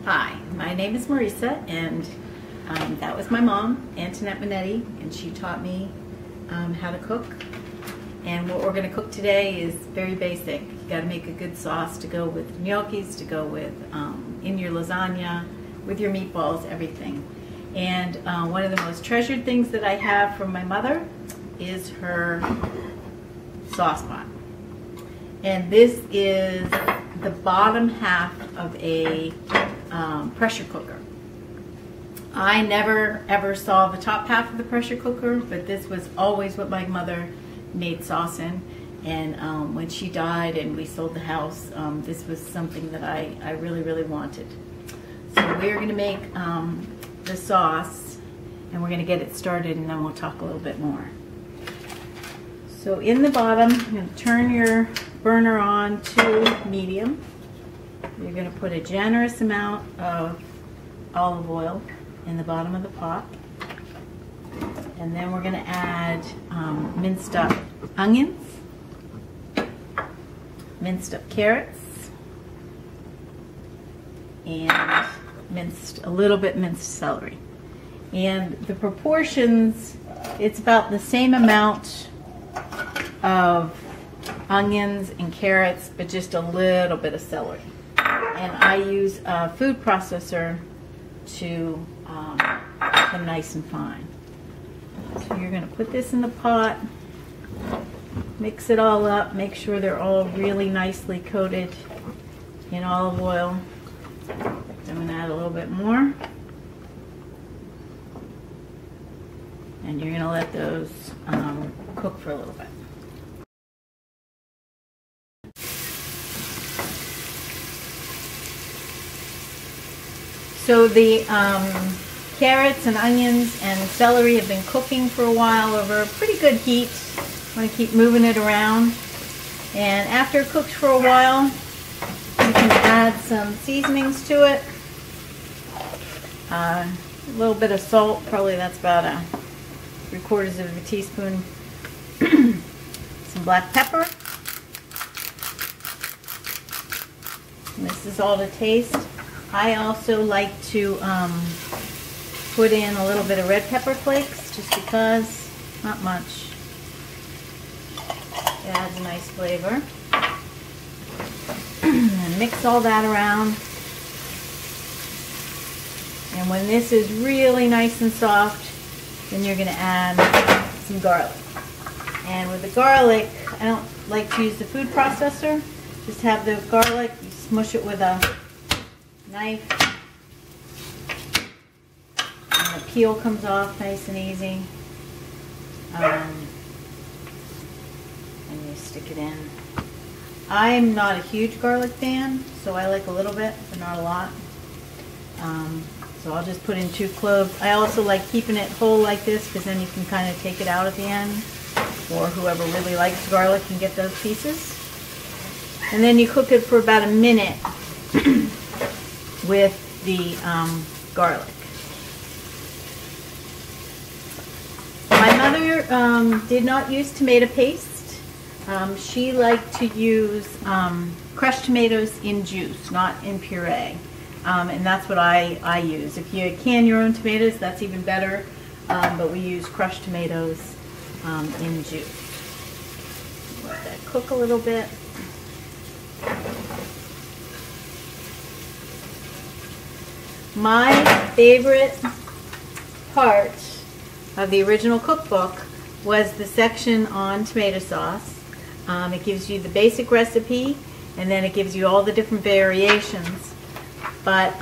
Hi, my name is Marisa, and that was my mom, Antoinette Minetti, and she taught me how to cook. And what we're going to cook today is very basic. You got to make a good sauce to go with gnocchis, to go with in your lasagna, with your meatballs, everything. And one of the most treasured things that I have from my mother is her sauce pot. And this is the bottom half of a pressure cooker. I never ever saw the top half of the pressure cooker, but this was always what my mother made sauce in. And when she died and we sold the house, this was something that I really, really wanted. So we're going to make the sauce, and we're going to get it started, and then we'll talk a little bit more. So in the bottom, you're going to turn your burner on to medium. You're going to put a generous amount of olive oil in the bottom of the pot. And then we're going to add minced up onions, minced up carrots, and a little bit minced celery. And the proportions, it's about the same amount of onions and carrots, but just a little bit of celery. And I use a food processor to make them nice and fine. So you're going to put this in the pot, mix it all up, make sure they're all really nicely coated in olive oil. I'm going to add a little bit more. And you're going to let those cook for a little bit. So the carrots and onions and celery have been cooking for a while over a pretty good heat. I'm going to keep moving it around. And after it cooks for a while, you can add some seasonings to it. A little bit of salt, probably that's about 3/4 of a teaspoon. Some black pepper. And this is all to taste. I also like to put in a little bit of red pepper flakes, just because, not much. It adds a nice flavor. And mix all that around. And when this is really nice and soft, then you're going to add some garlic. And with the garlic, I don't like to use the food processor. Just have the garlic, you smush it with a knife, and the peel comes off nice and easy. And you stick it in. I'm not a huge garlic fan, so I like a little bit, but not a lot. So I'll just put in 2 cloves. I also like keeping it whole like this, because then you can kind of take it out at the end, or whoever really likes garlic can get those pieces. And then you cook it for about a minute with the garlic. My mother did not use tomato paste. She liked to use crushed tomatoes in juice, not in puree. And that's what I use. If you can your own tomatoes, that's even better. But we use crushed tomatoes in juice. Let that cook a little bit. My favorite part of the original cookbook was the section on tomato sauce. It gives you the basic recipe, and then it gives you all the different variations. But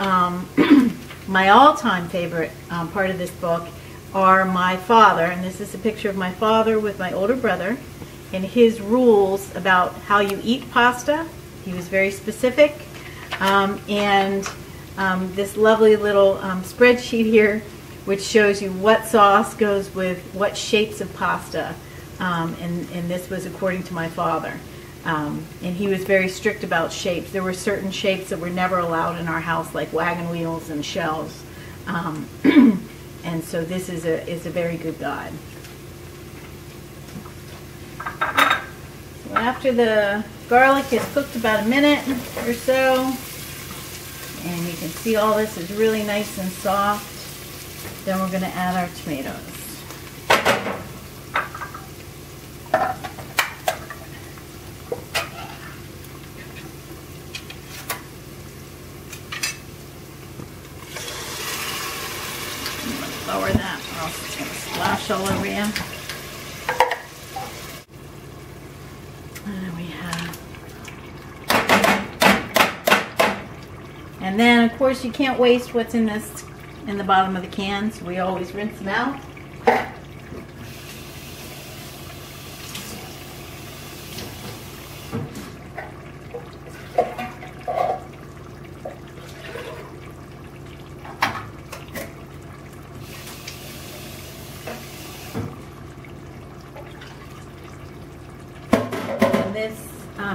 my all-time favorite part of this book are my father, and this is a picture of my father with my older brother, and his rules about how you eat pasta. He was very specific, and this lovely little spreadsheet here, which shows you what sauce goes with what shapes of pasta, and this was according to my father. And he was very strict about shapes. There were certain shapes that were never allowed in our house, like wagon wheels and shells. And so this is a very good guide. So after the garlic is cooked about a minute or so, And you can see all this is really nice and soft. Then we're going to add our tomatoes. Lower that or else it's going to splash all over you. And then, of course, you can't waste what's in the bottom of the can, so we always rinse them out. And this,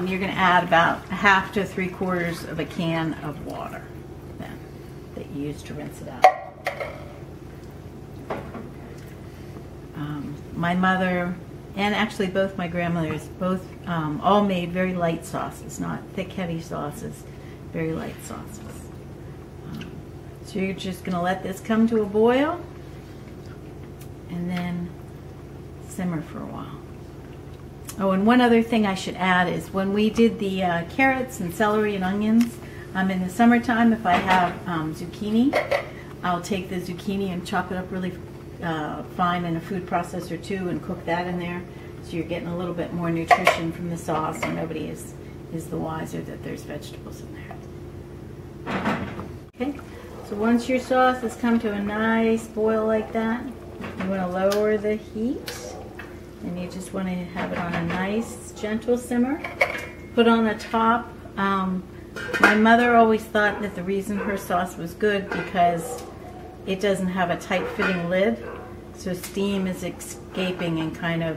you're going to add about 1/2 to 3/4 of a can of water then, that you use to rinse it out. My mother and actually both my grandmothers all made very light sauces, not thick heavy sauces, very light sauces. So you're just going to let this come to a boil and then simmer for a while. Oh, and one other thing I should add is when we did the carrots and celery and onions, in the summertime, if I have zucchini, I'll take the zucchini and chop it up really fine in a food processor too and cook that in there. So you're getting a little bit more nutrition from the sauce, and nobody is the wiser that there's vegetables in there. Okay, so once your sauce has come to a nice boil like that, you want to lower the heat. And you just want to have it on a nice, gentle simmer. Put on the top. My mother always thought that the reason her sauce was good because it doesn't have a tight-fitting lid, so steam is escaping and kind of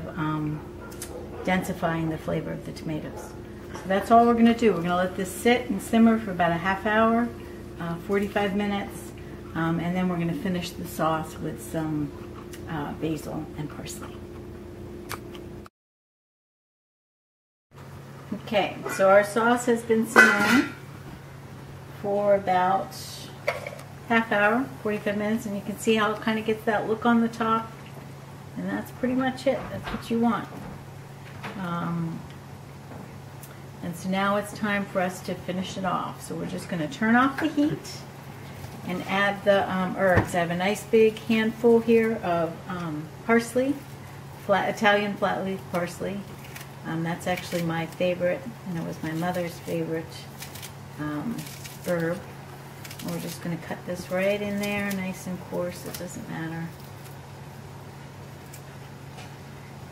densifying the flavor of the tomatoes. So that's all we're going to do. We're going to let this sit and simmer for about a 1/2 hour, 45 minutes, and then we're going to finish the sauce with some basil and parsley. Okay, so our sauce has been simmering for about 1/2 hour, 45 minutes, and you can see how it kind of gets that look on the top, and that's pretty much it. That's what you want. And so now it's time for us to finish it off. So we're just going to turn off the heat and add the herbs. I have a nice big handful here of parsley, Italian flat leaf parsley. That's actually my favorite, and it was my mother's favorite herb. And we're just going to cut this right in there, nice and coarse, it doesn't matter.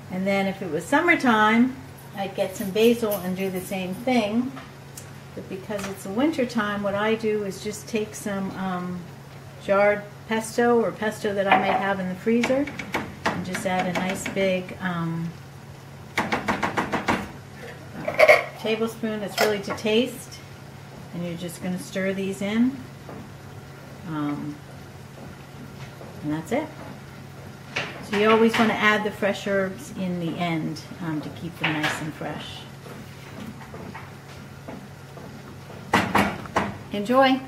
And then if it was summertime, I'd get some basil and do the same thing. But because it's the winter time, what I do is just take some jarred pesto or pesto that I might have in the freezer and just add a nice big tablespoon. It's really to taste, and you're just going to stir these in, and that's it. So you always want to add the fresh herbs in the end to keep them nice and fresh. Enjoy!